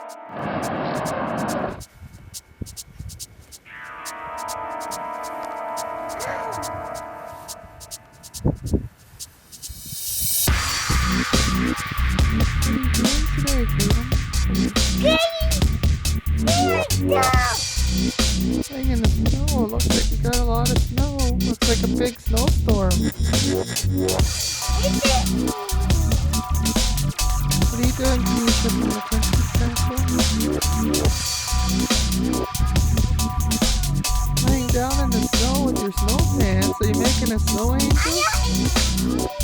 Playing in the snow. Looks like you got a lot of snow. Looks like a big snowstorm. What are you doing, Kennesha from the Princess Castle? Laying down in the snow with your snow pants. Are you making a snow angel?